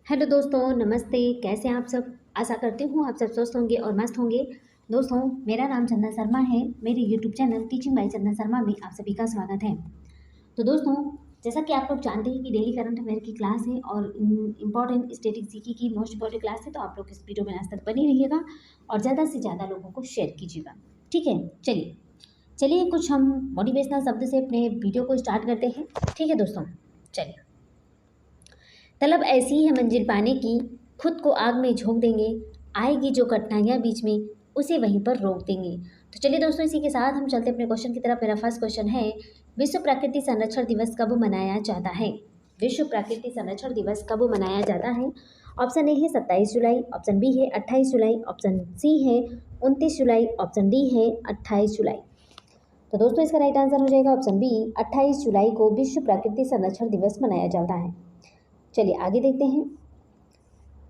Hello दोस्तों, नमस्ते। कैसे हैं आप सब? आशा करती हूँ आप सब स्वस्थ होंगे और मस्त होंगे। दोस्तों, मेरा नाम चंदन शर्मा है। मेरे यूट्यूब चैनल टीचिंग बाय चंदन शर्मा में आप सभी का स्वागत है। तो दोस्तों, जैसा कि आप लोग जानते हैं कि डेली करंट अफेयर की क्लास है और इंपॉर्टेंट स्टैटिक जीके की मोस्ट इंपॉर्टेंट क्लास है। तो आप लोग इस वीडियो में आज तक बने रहिएगा और ज़्यादा से ज़्यादा लोगों को शेयर कीजिएगा। ठीक है, चलिए चलिए कुछ हम मोटिवेशनल शब्द से अपने वीडियो को स्टार्ट करते हैं। ठीक है दोस्तों, चलिए। तलब ऐसी है मंजिल पाने की, खुद को आग में झोंक देंगे, आएगी जो कठिनाइयाँ बीच में उसे वहीं पर रोक देंगे। तो चलिए दोस्तों, इसी के साथ हम चलते अपने क्वेश्चन की तरफ। मेरा फर्स्ट क्वेश्चन है, विश्व प्रकृति संरक्षण दिवस कब मनाया जाता है? विश्व प्रकृति संरक्षण दिवस कब मनाया जाता है? ऑप्शन ए है 27 जुलाई, ऑप्शन बी है 28 जुलाई, ऑप्शन सी है 29 जुलाई, ऑप्शन डी है 28 जुलाई। तो दोस्तों, इसका राइट आंसर हो जाएगा ऑप्शन बी, 28 जुलाई को विश्व प्रकृति संरक्षण दिवस मनाया जाता है। चलिए आगे देखते हैं।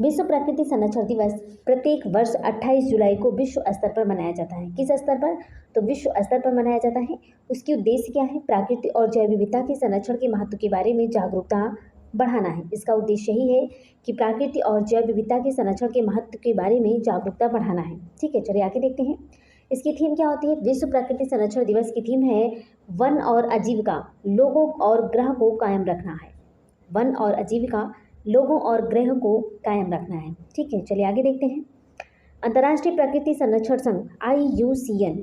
विश्व प्रकृति संरक्षण दिवस प्रत्येक वर्ष 28 जुलाई को विश्व स्तर पर मनाया जाता है। किस स्तर पर? तो विश्व स्तर पर मनाया जाता है। उसकी उद्देश्य क्या है? प्रकृति और जैव विविधता के संरक्षण के महत्व के बारे में जागरूकता बढ़ाना है। इसका उद्देश्य यही है कि प्रकृति और जैव विविधता के संरक्षण के महत्व के बारे में जागरूकता बढ़ाना है। ठीक है, चलिए आगे देखते हैं। इसकी थीम क्या होती है? विश्व प्रकृति संरक्षण दिवस की थीम है वन और आजीविका, लोगों और ग्रह को कायम रखना है। वन और आजीविका, लोगों और ग्रह को कायम रखना है। ठीक है, चलिए आगे देखते हैं। अंतर्राष्ट्रीय प्रकृति संरक्षण संघ IUCN,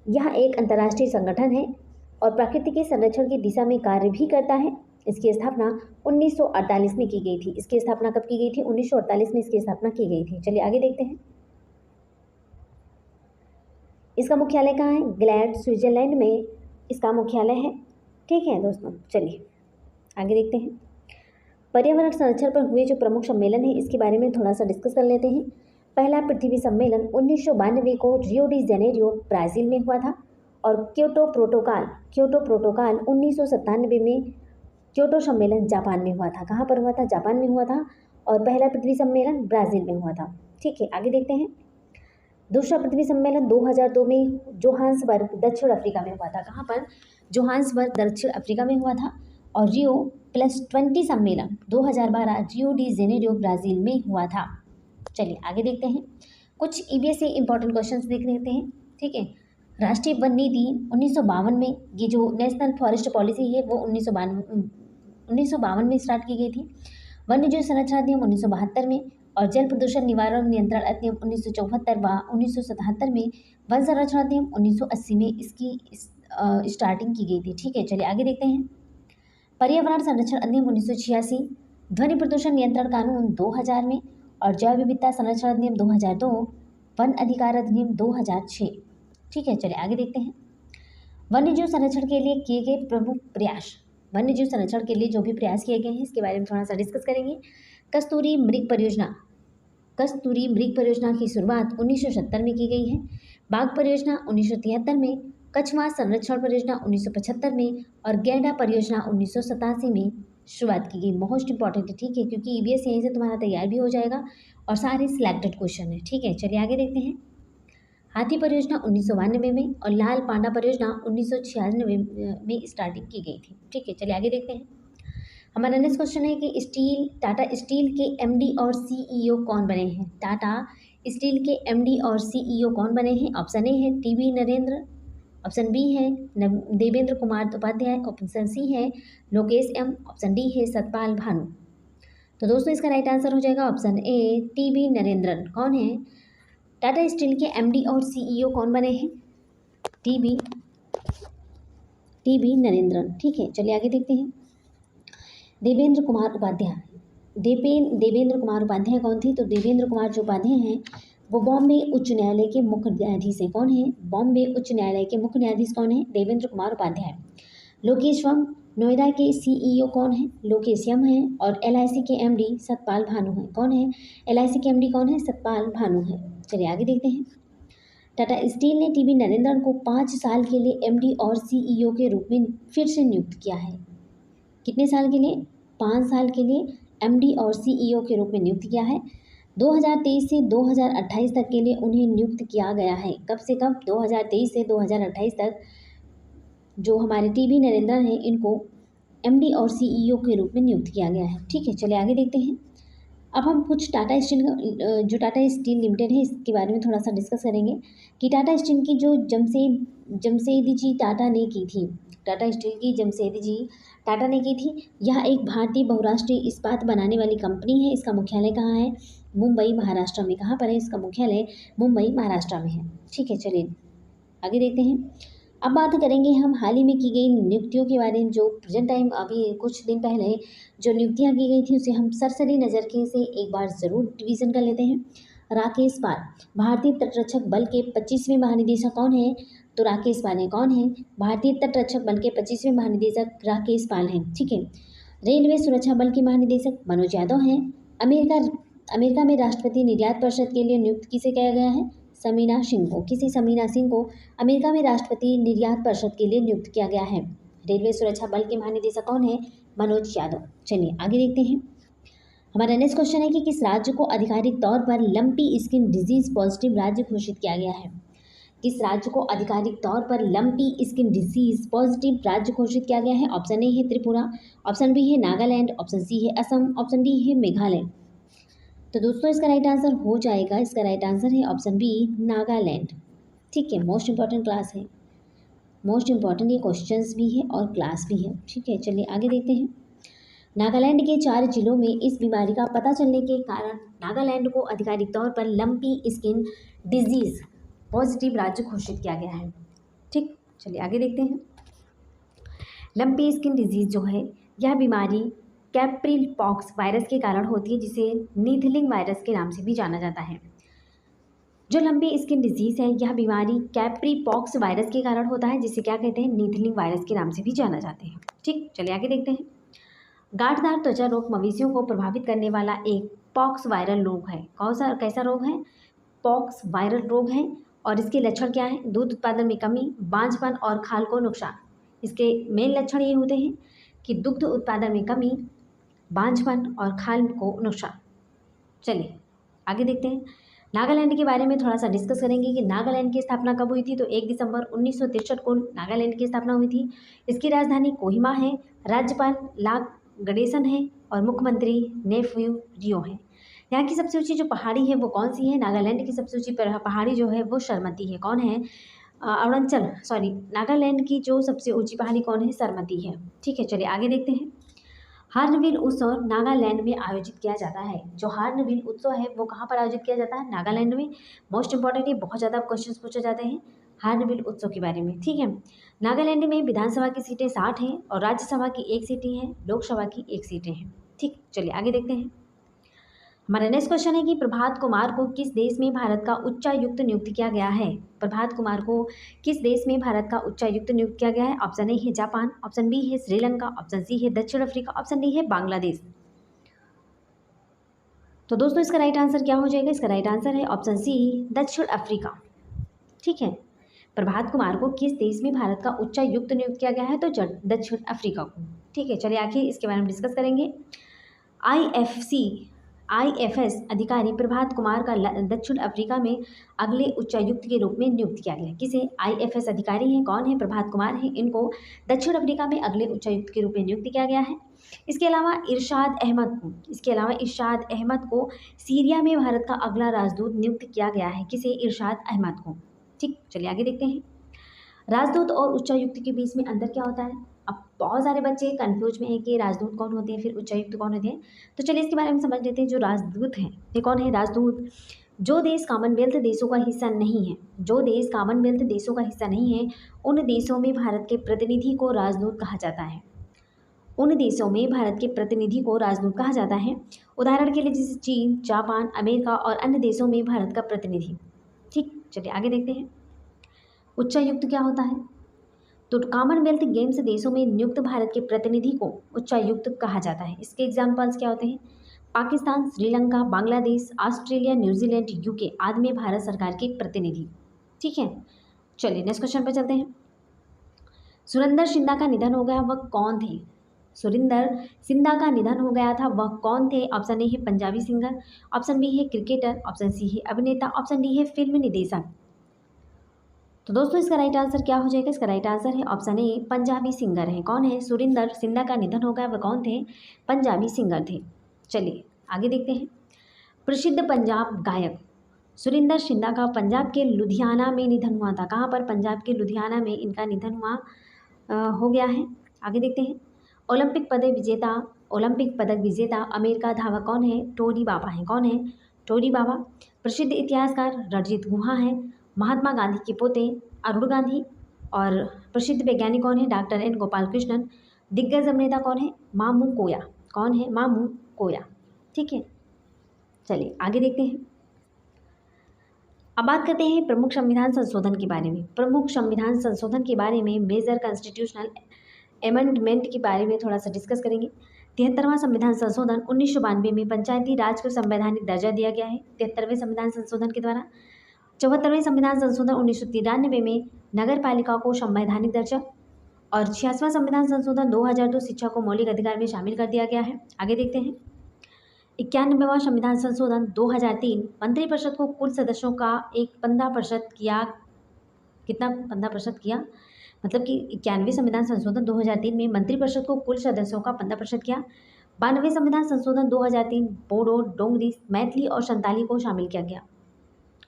यह एक अंतर्राष्ट्रीय संगठन है और प्रकृति के संरक्षण की दिशा में कार्य भी करता है। इसकी स्थापना 1948 में की गई थी। इसकी स्थापना कब की गई थी? 1948 में इसकी स्थापना की गई थी। चलिए आगे देखते हैं। इसका मुख्यालय कहाँ है? ग्लैड, स्विट्जरलैंड में इसका मुख्यालय है। ठीक है दोस्तों, चलिए आगे देखते हैं। पर्यावरण संरक्षण पर हुए जो प्रमुख सम्मेलन है, इसके बारे में थोड़ा सा डिस्कस कर लेते हैं। पहला पृथ्वी सम्मेलन 1992 को रियो डी जेनेरियो, ब्राज़ील में हुआ था। और क्योटो प्रोटोकॉल 1997 में क्योटो सम्मेलन जापान में हुआ था। कहाँ पर हुआ था? जापान में हुआ था। और पहला पृथ्वी सम्मेलन ब्राज़ील में हुआ था। ठीक है, आगे देखते हैं। दूसरा पृथ्वी सम्मेलन 2002 में जोहान्सबर्ग, दक्षिण अफ्रीका में हुआ था। कहाँ पर? जोहान्सबर्ग, दक्षिण अफ्रीका में हुआ था। और Rio+20 सम्मेलन 2012 रियो डी जेनेरियो, ब्राज़ील में हुआ था। चलिए आगे देखते हैं। कुछ EVS से इंपॉर्टेंट क्वेश्चंस देख लेते हैं। ठीक है, राष्ट्रीय वन नीति 1952 में, ये जो नेशनल फॉरेस्ट पॉलिसी है वो 1952 में स्टार्ट की गई थी। वन्य जीव संरक्षण अधिनियम 1972 में, और जल प्रदूषण निवारण नियंत्रण अधिनियम 1974 व 1977 में, वन संरक्षण अधिनियम 1980 में इसकी स्टार्टिंग की गई थी। ठीक है, चलिए आगे देखते हैं। पर्यावरण संरक्षण अधिनियम 1986, ध्वनि प्रदूषण नियंत्रण कानून 2000 में, और जैव विविधता संरक्षण अधिनियम 2002, वन अधिकार अधिनियम 2006। ठीक है, चलिए आगे देखते हैं। वन्यजीव संरक्षण के लिए किए गए प्रमुख प्रयास, वन्यजीव संरक्षण के लिए जो भी प्रयास किए गए हैं इसके बारे में थोड़ा सा डिस्कस करेंगे। कस्तूरी मृग परियोजना की शुरुआत 1970 में की गई है। बाघ परियोजना 1973 में, कछुआ संरक्षण परियोजना 1975 में, और गैंडा परियोजना 1987 में शुरुआत की गई। मोस्ट इंपॉर्टेंट है, ठीक है, क्योंकि EVS यहीं से तुम्हारा तैयार भी हो जाएगा और सारे सिलेक्टेड क्वेश्चन है। ठीक है, चलिए आगे देखते हैं। हाथी परियोजना 1992 में, और लाल पांडा परियोजना 1996 में स्टार्टिंग की गई थी। ठीक है, चलिए आगे देखते हैं। हमारा नेक्स्ट क्वेश्चन है कि टाटा स्टील के MD और CEO कौन बने हैं? टाटा स्टील के MD और CEO कौन बने हैं? ऑप्शन ए है TB नरेंद्र, ऑप्शन बी है देवेंद्र कुमार उपाध्याय, ऑप्शन सी है लोकेश M, ऑप्शन डी है सतपाल भानु। तो दोस्तों, इसका राइट आंसर हो जाएगा ऑप्शन ए, TB नरेंद्रन। कौन है? टाटा स्टील के MD और CEO कौन बने हैं? TB नरेंद्रन। ठीक है, चलिए आगे देखते हैं। देवेंद्र कुमार उपाध्याय कौन थे? तो देवेंद्र कुमार जो उपाध्याय हैं वो बॉम्बे उच्च न्यायालय के मुख्य न्यायाधीश हैं। कौन है? बॉम्बे उच्च न्यायालय के मुख्य न्यायाधीश कौन है? देवेंद्र कुमार उपाध्याय। लोकेश्वरम, नोएडा के CEO कौन है? लोकेशम है। और LIC के MD सतपाल भानु हैं। कौन है? LIC के MD कौन है? सतपाल भानु है। चलिए आगे देखते हैं। टाटा स्टील ने TB नरेंद्रन को 5 साल के लिए MD और CEO के रूप में फिर से नियुक्त किया है। कितने साल के लिए? 5 साल के लिए MD और CEO के रूप में नियुक्त किया है। 2023 से 2028 तक के लिए उन्हें नियुक्त किया गया है। कब से कब? 2023 से 2028 तक जो हमारे TB नरेंद्रन हैं इनको MD और CEO के रूप में नियुक्त किया गया है। ठीक है, चलिए आगे देखते हैं। अब हम कुछ टाटा स्टील जो टाटा स्टील लिमिटेड है इसके बारे में थोड़ा सा डिस्कस करेंगे कि टाटा स्टील की जो जमशेदजी जी टाटा ने की थी, टाटा स्टील की जमशेदजी जी टाटा ने की थी। यह एक भारतीय बहुराष्ट्रीय इस्पात बनाने वाली कंपनी है। इसका मुख्यालय कहाँ है? मुंबई महाराष्ट्र में। कहाँ पर है इसका मुख्यालय? मुंबई महाराष्ट्र में है। ठीक है, चलिए आगे देखते हैं। अब बात करेंगे हम हाल ही में की गई नियुक्तियों के बारे में। जो प्रेजेंट टाइम अभी कुछ दिन पहले जो नियुक्तियां की गई थी उसे हम सरसरी नज़र के से एक बार ज़रूर रिवीजन कर लेते हैं। राकेश पाल भारतीय तटरक्षक बल के 25वें महानिदेशक कौन है? तो राकेश पाल है। कौन है? भारतीय तटरक्षक बल के 25वें महानिदेशक राकेश पाल हैं। ठीक है। रेलवे सुरक्षा बल के महानिदेशक मनोज यादव हैं। अमेरिका में राष्ट्रपति निर्यात परिषद के लिए नियुक्त किसे किया गया है? समीना सिंह को। किसी समीना सिंह को अमेरिका में राष्ट्रपति निर्यात परिषद के लिए नियुक्त किया गया है। रेलवे सुरक्षा बल के महानिदेशक कौन है? मनोज यादव। चलिए आगे देखते हैं। हमारा नेक्स्ट क्वेश्चन है कि किस राज्य को आधिकारिक तौर पर लंपी स्किन डिजीज पॉजिटिव राज्य घोषित किया गया है? किस राज्य को आधिकारिक तौर पर लंपी स्किन डिजीज पॉजिटिव राज्य घोषित किया गया है? ऑप्शन ए है त्रिपुरा, ऑप्शन बी है नागालैंड, ऑप्शन सी है असम, ऑप्शन डी है मेघालय। तो दोस्तों इसका राइट आंसर हो जाएगा, इसका राइट आंसर है ऑप्शन बी नागालैंड। ठीक है, मोस्ट इंपॉर्टेंट क्लास है, मोस्ट इंपॉर्टेंट ये क्वेश्चंस भी है और क्लास भी है। ठीक है, चलिए आगे देखते हैं। नागालैंड के 4 जिलों में इस बीमारी का पता चलने के कारण नागालैंड को आधिकारिक तौर पर लंपी स्किन डिजीज पॉजिटिव राज्य घोषित किया गया है। ठीक, चलिए आगे देखते हैं। लंपी स्किन डिजीज जो है यह बीमारी कैप्रिल पॉक्स वायरस के कारण होती है, जिसे नीथलिंग वायरस के नाम से भी जाना जाता है। जो लंबी स्किन डिजीज़ है यह बीमारी कैप्री पॉक्स वायरस के कारण होता है, जिसे क्या कहते हैं? नीथलिंग वायरस के नाम से भी जाना जाते हैं। ठीक, चलिए आगे देखते हैं। गांठदार त्वचा रोग मवेशियों को प्रभावित करने वाला एक पॉक्स वायरल रोग है। कौन सा, कैसा रोग है? पॉक्स वायरल रोग है। और इसके लक्षण क्या है? दूध उत्पादन में कमी, बांझपन और खाल को नुकसान। इसके मेन लक्षण ये होते हैं कि दुग्ध उत्पादन में कमी, बांझपन और खाल को नुकसान। चलिए आगे देखते हैं। नागालैंड के बारे में थोड़ा सा डिस्कस करेंगे कि नागालैंड की स्थापना कब हुई थी। तो 1 दिसंबर 1963 को नागालैंड की स्थापना हुई थी। इसकी राजधानी कोहिमा है, राज्यपाल लाग गणेशन है और मुख्यमंत्री नेफ्यू रियो है। यहाँ की सबसे ऊंची जो पहाड़ी है वो कौन सी है? नागालैंड की सबसे ऊंची पहाड़ी जो है वो सरमती है। कौन है? नागालैंड की जो सबसे ऊंची पहाड़ी कौन है? सरमती है। ठीक है, चलिए आगे देखते हैं। हार्नबिल उत्सव नागालैंड में आयोजित किया जाता है। जो हार्नबिल उत्सव है वो कहाँ पर आयोजित किया जाता है? नागालैंड में। मोस्ट इंपॉर्टेंट है, बहुत ज़्यादा क्वेश्चंस पूछे जाते हैं हार्नबिल उत्सव के बारे में। ठीक है, नागालैंड में विधानसभा की सीटें 60 हैं और राज्यसभा की 1 सीटें हैं, लोकसभा की 1 सीटें हैं। ठीक, चलिए आगे देखते हैं। हमारा नेक्स्ट क्वेश्चन है कि प्रभात कुमार को किस देश में भारत का उच्चायुक्त नियुक्त किया गया है? प्रभात कुमार को किस देश में भारत का उच्चायुक्त नियुक्त किया गया है? ऑप्शन ए है जापान, ऑप्शन बी है श्रीलंका, ऑप्शन सी है दक्षिण अफ्रीका, ऑप्शन डी है बांग्लादेश। तो दोस्तों इसका राइट आंसर क्या हो जाएगा? इसका राइट आंसर है ऑप्शन सी दक्षिण अफ्रीका। ठीक है, प्रभात कुमार को किस देश में भारत का उच्चायुक्त नियुक्त किया गया है? तो दक्षिण अफ्रीका को। ठीक है, चलिए आखिर इसके बारे में डिस्कस करेंगे। IFS अधिकारी प्रभात कुमार का दक्षिण अफ्रीका में अगले उच्चायुक्त के रूप में नियुक्त किया गया। किसे? IFS अधिकारी हैं। कौन है? प्रभात कुमार हैं। इनको दक्षिण अफ्रीका में अगले उच्चायुक्त के रूप में नियुक्त किया गया है। इसके अलावा इरशाद अहमद को सीरिया में भारत का अगला राजदूत नियुक्त किया गया है। किसे? इरशाद अहमद को। ठीक, चलिए आगे देखते हैं। राजदूत और उच्चायुक्त के बीच में अंतर क्या होता है? अब बहुत सारे बच्चे कंफ्यूज में हैं कि राजदूत कौन होते हैं, फिर उच्चायुक्त कौन होते हैं। तो चलिए इसके बारे में समझ लेते हैं। जो राजदूत हैं ये कौन है? राजदूत जो देश कॉमनवेल्थ देशों का हिस्सा नहीं है, जो देश कॉमनवेल्थ देशों का हिस्सा नहीं है, उन देशों में भारत के प्रतिनिधि को राजदूत कहा जाता है। उन देशों में भारत के प्रतिनिधि को राजदूत कहा जाता है। उदाहरण के लिए जैसे चीन, जापान, अमेरिका और अन्य देशों में भारत का प्रतिनिधि। ठीक, चलिए आगे देखते हैं। उच्चायुक्त क्या होता है? तो कॉमनवेल्थ गेम्स देशों में नियुक्त भारत के प्रतिनिधि को उच्चायुक्त कहा जाता है। इसके एग्जाम्पल्स क्या होते हैं? Pakistan, Sri Lanka, Bangladesh, Australia, New Zealand, UK आदि में भारत सरकार के प्रतिनिधि। ठीक है, चलिए नेक्स्ट क्वेश्चन पर चलते हैं। सुरेंद्र सिन्हा का निधन हो गया, वह कौन थे? सुरेंद्र सिन्हा का निधन हो गया था, वह कौन थे? ऑप्शन ए है पंजाबी सिंगर, ऑप्शन बी है क्रिकेटर, ऑप्शन सी है अभिनेता, ऑप्शन डी है फिल्म निर्देशक। तो दोस्तों इसका राइट आंसर क्या हो जाएगा? इसका राइट आंसर है ऑप्शन ए पंजाबी सिंगर है। कौन है? सुरेंद्र सिन्हा का निधन हो गया, वह कौन थे? पंजाबी सिंगर थे। चलिए आगे देखते हैं। प्रसिद्ध पंजाब गायक सुरिंदर शिंदा का पंजाब के लुधियाना में निधन हुआ था। कहाँ पर? पंजाब के लुधियाना में इनका निधन हुआ हो गया है। आगे देखते हैं। ओलंपिक पदक विजेता अमेरिका धावक कौन है? टोनी बाबा हैं। कौन है? टोनी बाबा। प्रसिद्ध इतिहासकार रणजीत गुहा हैं। महात्मा गांधी के पोते अरुण गांधी। और प्रसिद्ध वैज्ञानिक कौन है? Doctor N Gopal Krishnan. दिग्गज अभिनेता कौन है? मामू कोया। कौन है? मामू कोया। ठीक है, चलिए आगे देखते हैं। अब बात करते हैं प्रमुख संविधान संशोधन के बारे में। प्रमुख संविधान संशोधन के बारे में मेजर कॉन्स्टिट्यूशनल अमेंडमेंट के बारे में थोड़ा सा डिस्कस करेंगे। 73वां संविधान संशोधन 1992 में पंचायती राज को संवैधानिक दर्जा दिया गया है 73वें संविधान संशोधन के द्वारा। 74वें संविधान संशोधन 1993 में नगर पालिका को संवैधानिक दर्जा। और 66वां संविधान संशोधन 2002 शिक्षा को मौलिक अधिकार में शामिल कर दिया गया है। आगे देखते हैं। 91वां संविधान संशोधन 2003 मंत्रिपरिषद को कुल सदस्यों का एक 15% किया। कितना? 15% किया, मतलब कि 91वें संविधान संशोधन 2003 में मंत्रिपरिषद को कुल सदस्यों का 15% किया। 92वें संविधान संशोधन 2003 बोडो, डोंगरी, मैथिली और संताली को शामिल किया गया।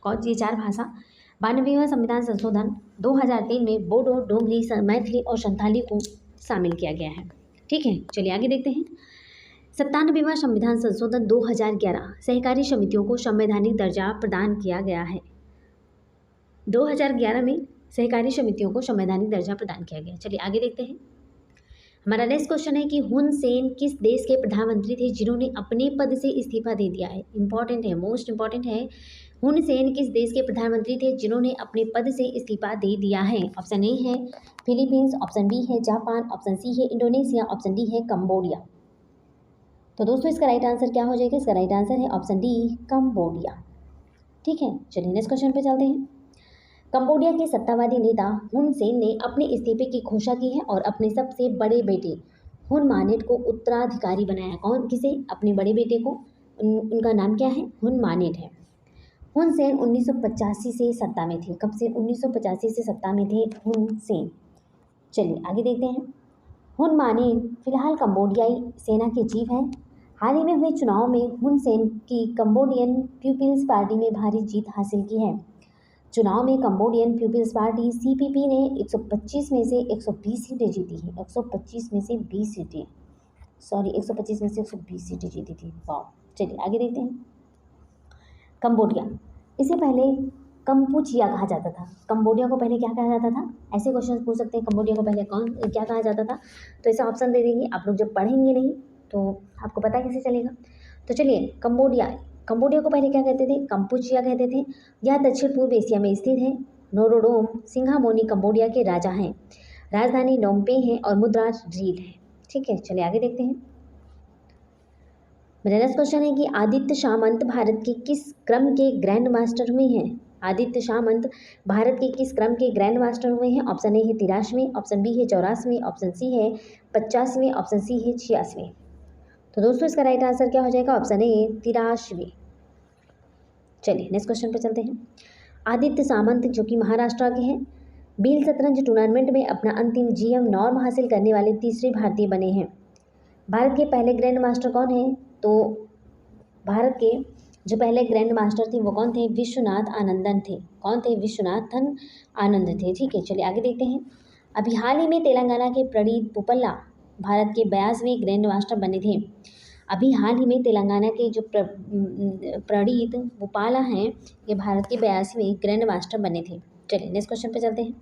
कौन सी? 4 भाषा। 92वां संविधान संशोधन 2003 में बोडो, डोंगरी, मैथिली और संताली को शामिल किया गया है। ठीक है, चलिए आगे देखते हैं। 97वां संविधान संशोधन 2011 सहकारी समितियों को संवैधानिक दर्जा प्रदान किया गया है। 2011 में सहकारी समितियों को संवैधानिक दर्जा प्रदान किया गया। चलिए आगे देखते हैं। हमारा नेक्स्ट क्वेश्चन है कि हुन सेन किस देश के प्रधानमंत्री थे जिन्होंने अपने पद से इस्तीफा दे दिया है? इंपॉर्टेंट है, मोस्ट इंपॉर्टेंट है। हुन सेन किस देश के प्रधानमंत्री थे जिन्होंने अपने पद से इस्तीफा दे दिया है? ऑप्शन ए है फिलीपींस, ऑप्शन बी है जापान, ऑप्शन सी है इंडोनेशिया, ऑप्शन डी है कंबोडिया। तो दोस्तों इसका राइट आंसर क्या हो जाएगा? इसका राइट आंसर है ऑप्शन डी कंबोडिया। ठीक है, चलिए नेक्स्ट क्वेश्चन पे चलते हैं। कंबोडिया के सत्तावादी नेता हुन सेन ने अपने इस्तीफे की घोषणा की है और अपने सबसे बड़े बेटे हुन मानेट को उत्तराधिकारी बनाया। कौन? किसे? अपने बड़े बेटे को। उनका नाम क्या है? हुन मानेट है। हुन सेन 1985 से सत्ता में थे। कब से? 1985 से सत्ता में थे हुन सेन। चलिए आगे देखते हैं। हुन मानेट फिलहाल कंबोडियाई सेना के चीफ हैं। हाल ही में हुए चुनाव में हुन सेन की कंबोडियन पीपल्स पार्टी में भारी जीत हासिल की है। चुनाव में कंबोडियन पीपल्स पार्टी सीपीपी ने 125 में से 120 सीटें जीती हैं। 125 में से 20 सीटें, सॉरी 125 में से 120 सीटें जीती थी। वाह, चलिए आगे देखते हैं। कंबोडिया, इसे पहले कंपुचिया कहा जाता था। कंबोडिया को पहले क्या कहा जाता था? ऐसे क्वेश्चन पूछ सकते हैं। कंबोडिया को पहले क्या कहा जाता था? तो ऐसा ऑप्शन दे देंगे। आप लोग जब पढ़ेंगे नहीं तो आपको पता कैसे चलेगा। तो चलिए, कंबोडिया को पहले क्या कहते थे? कंपुचिया कहते थे। यह दक्षिण पूर्व एशिया में स्थित है। नोरोडोम सिंघामोनी कंबोडिया के राजा हैं। राजधानी नोमपे है और मुद्रा रील है। ठीक है, चलिए आगे देखते हैं। मेरा नेक्स्ट क्वेश्चन है कि आदित्य सामंत भारत के किस क्रम के ग्रैंड मास्टर हुए हैं? आदित्य सामंत भारत के किस क्रम के ग्रैंड मास्टर हुए हैं? ऑप्शन ए है 83वें, ऑप्शन बी है 84वें, ऑप्शन सी है 50वें, ऑप्शन सी है 86वें। तो दोस्तों इसका राइट आंसर क्या हो जाएगा? ऑप्शन ए 83वें। चलिए नेक्स्ट क्वेश्चन पे चलते हैं। आदित्य सामंत जो कि महाराष्ट्र के हैं, बील शतरंज टूर्नामेंट में अपना अंतिम जीएम नॉर्म हासिल करने वाले तीसरे भारतीय बने हैं। भारत के पहले ग्रैंड मास्टर कौन हैं? तो भारत के जो पहले ग्रैंड मास्टर थे वो कौन थे? विश्वनाथ आनंदन थे। कौन थे? विश्वनाथन आनंद थे। ठीक है, चलिए आगे देखते हैं। अभी हाल ही में तेलंगाना के प्रणीत पुपल्ला भारत के 82वें ग्रैंड मास्टर बने थे। अभी हाल ही में तेलंगाना के जो प्रणीत पुपाला हैं ये भारत के 82वें ग्रैंड मास्टर बने थे। चलिए नेक्स्ट क्वेश्चन पे चलते हैं।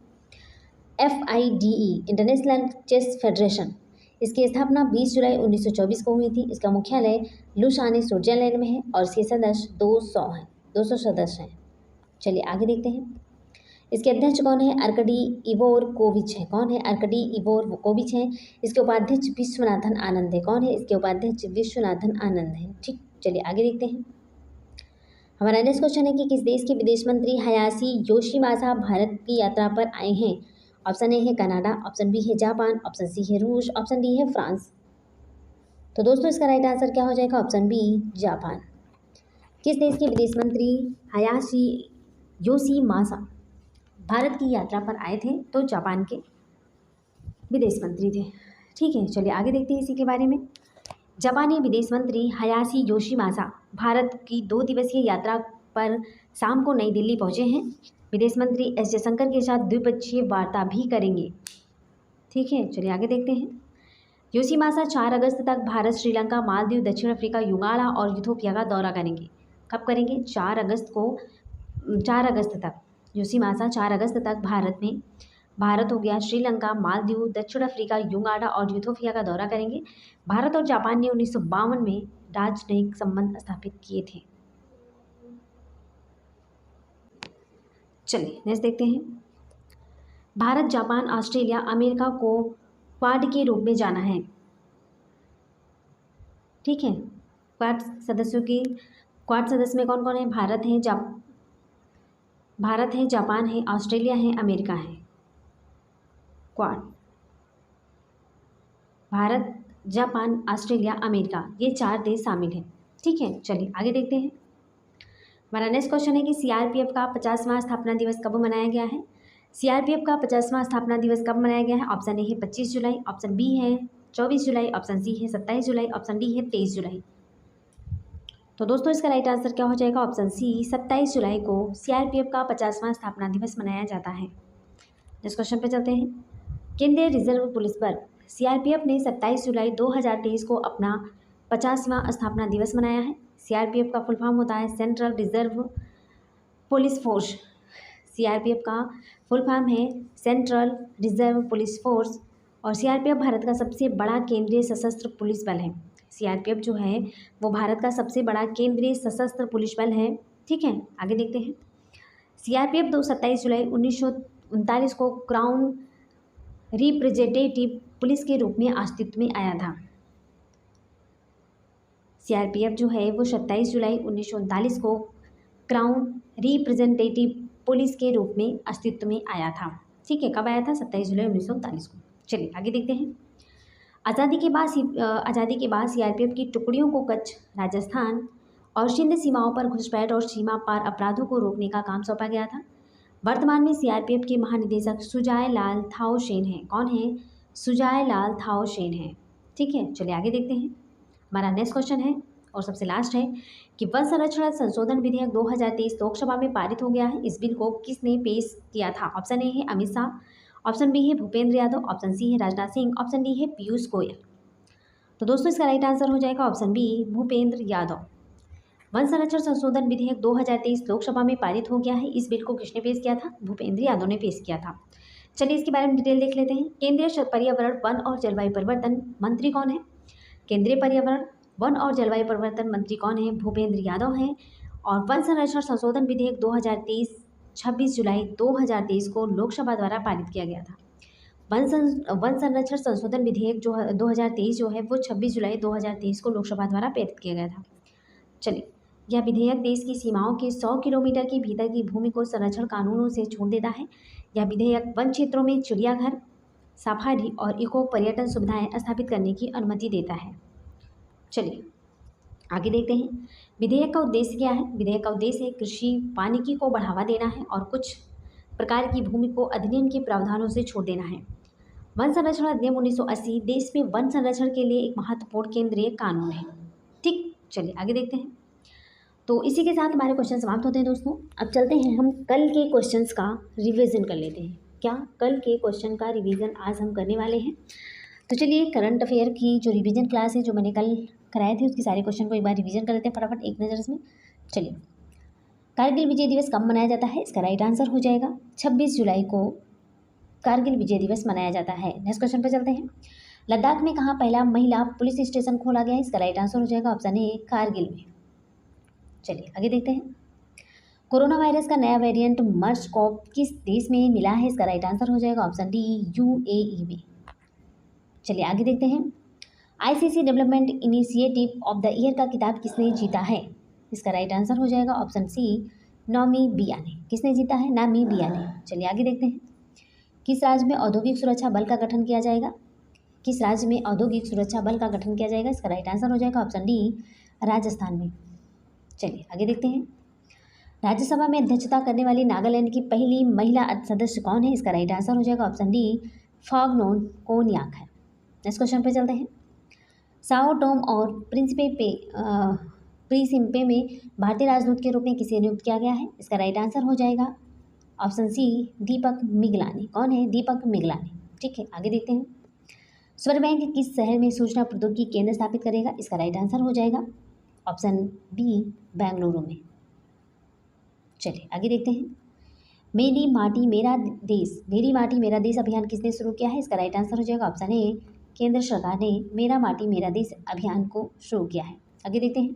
FIDE इंटरनेशनल चेस फेडरेशन, इसकी स्थापना 20 जुलाई 1924 को हुई थी। इसका मुख्यालय लुसाने स्विट्जरलैंड में है और इसके सदस्य 200 सदस्य हैं। चलिए आगे देखते हैं। इसके अध्यक्ष कौन है? अर्कडी इवोरकोविच है। कौन है? अर्कडी इवोरकोविच है। इसके उपाध्यक्ष विश्वनाथन आनंद है। कौन है? इसके उपाध्यक्ष विश्वनाथन आनंद है। ठीक, चलिए आगे देखते हैं। हमारा नेक्स्ट क्वेश्चन है कि किस देश के विदेश मंत्री हायाशी योशिमासा भारत की यात्रा पर आए हैं? ऑप्शन ए है कनाडा, ऑप्शन बी है जापान, ऑप्शन सी है रूस, ऑप्शन डी है फ्रांस। तो दोस्तों इसका राइट आंसर क्या हो जाएगा? Option B Japan. किस देश के विदेश मंत्री हायाशी योशिमासा भारत की यात्रा पर आए थे? तो जापान के विदेश मंत्री थे। ठीक है, चलिए आगे देखते हैं इसी के बारे में। जापानी विदेश मंत्री हयाशी योशिमासा भारत की 2 दिवसीय यात्रा पर शाम को नई दिल्ली पहुंचे हैं। विदेश मंत्री एस जयशंकर के साथ द्विपक्षीय वार्ता भी करेंगे। ठीक है, चलिए आगे देखते हैं। योशिमासा 4 अगस्त तक भारत, श्रीलंका, मालदीव, दक्षिण अफ्रीका, युगांडा और इथियोपिया का दौरा करेंगे। कब करेंगे? 4 अगस्त तक। योशिमासा 4 अगस्त तक भारत हो गया, श्रीलंका, मालदीव, दक्षिण अफ्रीका, युगांडा और इथियोपिया का दौरा करेंगे। भारत और जापान ने 1952 में राजनयिक संबंध स्थापित किए थे। चलिए नेक्स्ट देखते हैं। भारत, जापान, ऑस्ट्रेलिया, अमेरिका को क्वाड के रूप में जाना है। ठीक है, क्वाड सदस्य में कौन कौन है? भारत है, जापान है, ऑस्ट्रेलिया है, अमेरिका है। Quad, Bharat, Japan, Australia, America, ये 4 देश शामिल हैं। ठीक है, चलिए आगे देखते हैं। हमारा नेक्स्ट क्वेश्चन है कि सीआरपीएफ का 50वां स्थापना दिवस कब मनाया गया है? सीआरपीएफ का 50वां स्थापना दिवस कब मनाया गया है? ऑप्शन ए है 25 जुलाई, ऑप्शन बी है 24 जुलाई, ऑप्शन सी है 27 जुलाई, ऑप्शन डी है 23 जुलाई। तो दोस्तों इसका राइट आंसर क्या हो जाएगा? ऑप्शन सी, 27 जुलाई को सीआरपीएफ का 50वां स्थापना दिवस मनाया जाता है। नेक्स्ट क्वेश्चन पे चलते हैं। केंद्रीय रिजर्व पुलिस बल सीआरपीएफ ने 27 जुलाई 2023 को अपना 50वां स्थापना दिवस मनाया है। सीआरपीएफ का फुल फॉर्म होता है central reserve police force. CRPF का फुल फॉर्म है सेंट्रल रिजर्व पुलिस फोर्स और सीआरपीएफ भारत का सबसे बड़ा केंद्रीय सशस्त्र पुलिस बल है। सीआरपीएफ जो है वो भारत का सबसे बड़ा केंद्रीय सशस्त्र पुलिस बल है। ठीक है, आगे देखते हैं। सीआरपीएफ 27 जुलाई 1939 को क्राउन रिप्रेजेंटेटिव पुलिस के रूप में अस्तित्व में आया था। सीआरपीएफ जो है वो 27 जुलाई 1939 को क्राउन रिप्रेजेंटेटिव पुलिस के रूप में अस्तित्व में आया था। ठीक है, कब आया था? 27 जुलाई 1939 को। चलिए आगे देखते हैं। आज़ादी के बाद सीआरपीएफ की टुकड़ियों को कच्छ, राजस्थान और सिंध सीमाओं पर घुसपैठ और सीमा पार अपराधों को रोकने का काम सौंपा गया था। वर्तमान में सीआरपीएफ के महानिदेशक सुजाय लाल थाओ सेन हैं। कौन है? सुजाय लाल थाओ सेन हैं। ठीक है, चलिए आगे देखते हैं। हमारा नेक्स्ट क्वेश्चन है और सबसे लास्ट है कि वन संरक्षण संशोधन विधेयक 2023 लोकसभा में पारित हो गया है। इस बिल को किसने पेश किया था? ऑप्शन ए है अमित शाह, ऑप्शन बी है भूपेंद्र यादव, ऑप्शन सी है राजनाथ सिंह, ऑप्शन डी है पीयूष गोयल। तो दोस्तों इसका राइट आंसर हो जाएगा ऑप्शन बी, भूपेंद्र यादव। वन संरक्षण संशोधन विधेयक 2023 लोकसभा में पारित हो गया है। इस बिल को किसने पेश किया था? भूपेंद्र यादव ने पेश किया था। चलिए इसके बारे में डिटेल देख लेते हैं। केंद्रीय पर्यावरण, वन और जलवायु परिवर्तन मंत्री कौन है? केंद्रीय पर्यावरण, वन और जलवायु परिवर्तन मंत्री कौन है? भूपेंद्र यादव हैं। और वन संरक्षण संशोधन विधेयक 2023 26 जुलाई 2023 को लोकसभा द्वारा पारित किया गया था। वन संरक्षण संशोधन विधेयक जो 2023 जो है वो 26 जुलाई 2023 को लोकसभा द्वारा पारित किया गया था। चलिए, यह विधेयक देश की सीमाओं के 100 किलोमीटर के भीतर की भूमि को संरक्षण कानूनों से छोड़ देता है। यह विधेयक वन क्षेत्रों में चिड़ियाघर, सफारी और इको पर्यटन सुविधाएं स्थापित करने की अनुमति देता है। चलिए आगे देखते हैं। विधेयक का उद्देश्य क्या है? विधेयक का उद्देश्य है कृषि वानिकी को बढ़ावा देना है और कुछ प्रकार की भूमि को अधिनियम के प्रावधानों से छोड़ देना है। वन संरक्षण अधिनियम 1980 देश में वन संरक्षण के लिए एक महत्वपूर्ण केंद्रीय कानून है। ठीक, चलिए आगे देखते हैं। तो इसी के साथ हमारे क्वेश्चन समाप्त होते हैं दोस्तों। अब चलते हैं, हम कल के क्वेश्चंस का रिवीजन कर लेते हैं। क्या कल के क्वेश्चन का रिवीजन आज हम करने वाले हैं? तो चलिए करंट अफेयर की जो रिवीजन क्लास है जो मैंने कल कराए थे उसके सारे क्वेश्चन को एक बार रिवीजन कर लेते हैं फटाफट एक नज़र में। चलिए, कारगिल विजय दिवस कब मनाया जाता है? इसका राइट आंसर हो जाएगा 26 जुलाई को कारगिल विजय दिवस मनाया जाता है। नेक्स्ट क्वेश्चन पर चलते हैं। लद्दाख में कहाँ पहला महिला पुलिस स्टेशन खोला गया है? इसका राइट आंसर हो जाएगा ऑप्शन ए, कारगिल में। चलिए आगे देखते हैं। कोरोना वायरस का नया वेरिएंट मर्स-कॉव किस देश में मिला है? इसका राइट आंसर हो जाएगा ऑप्शन डी, यूएई में। चलिए आगे देखते हैं। ICC development initiative of the year का खिताब किसने जीता है? इसका राइट आंसर हो जाएगा ऑप्शन सी, नामीबिया ने। किसने जीता है? नामीबिया ने। चलिए आगे देखते हैं। किस राज्य में औद्योगिक सुरक्षा बल का गठन किया जाएगा? किस राज्य में औद्योगिक सुरक्षा बल का गठन किया जाएगा? इसका राइट आंसर हो जाएगा ऑप्शन डी, राजस्थान में। चलिए आगे देखते हैं। राज्यसभा में अध्यक्षता करने वाली नागालैंड की पहली महिला सदस्य कौन है? इसका राइट आंसर हो जाएगा ऑप्शन डी, फाग्नोन कोन्याक है। नेक्स्ट क्वेश्चन पे चलते हैं। साओ टोम और प्रिंसिपे में भारतीय राजदूत के रूप में किसे नियुक्त किया गया है? इसका राइट आंसर हो जाएगा ऑप्शन सी दीपक मिगलानी। कौन है? दीपक मिगलानी। ठीक है, आगे देखते हैं। स्वर बैंक किस शहर में सूचना प्रौद्योगिकी केंद्र स्थापित करेगा? इसका राइट आंसर हो जाएगा ऑप्शन बी बेंगलुरु में। चलिए आगे देखते हैं। मेरी माटी मेरा देश अभियान किसने शुरू किया है? इसका राइट आंसर हो जाएगा ऑप्शन ए केंद्र सरकार ने मेरा माटी मेरा देश अभियान को शुरू किया है। आगे देखते हैं।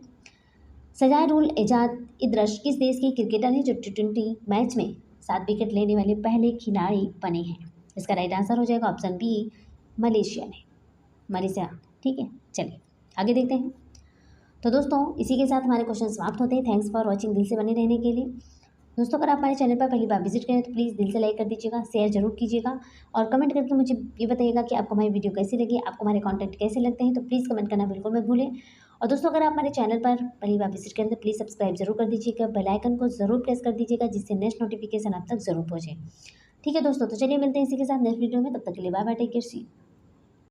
सजारुल एजाज इदरश किस देश के क्रिकेटर हैं जो T20 मैच में 7 विकेट लेने वाले पहले खिलाड़ी बने हैं? इसका राइट आंसर हो जाएगा ऑप्शन बी मलेशिया। ठीक है, चलिए आगे देखते हैं। तो दोस्तों इसी के साथ हमारे क्वेश्चन समाप्त होते हैं। Thanks for watching. दिल से बने रहने के लिए दोस्तों, अगर आप हमारे चैनल पर पहली बार विजिट करें तो प्लीज़ दिल से लाइक कर दीजिएगा, शेयर जरूर कीजिएगा और कमेंट करके मुझे ये बताइएगा कि आपको हमारी वीडियो कैसी लगी, आपको हमारे कंटेंट कैसे लगते हैं। तो प्लीज़ कमेंट करना बिल्कुल मत भूलें। और दोस्तों अगर आप हमारे चैनल पर पहली बार विजिट करें तो प्लीज़ सब्सक्राइब जरूर कर दीजिएगा, बेल आइकन को जरूर प्रेस कर दीजिएगा जिससे नेक्स्ट नोटिफिकेशन आप तक जरूर पहुँचे। ठीक है दोस्तों, तो चलिए मिलते हैं इसी के साथ नेक्स्ट वीडियो में। तब तक के लिए bye bye, take care, see you.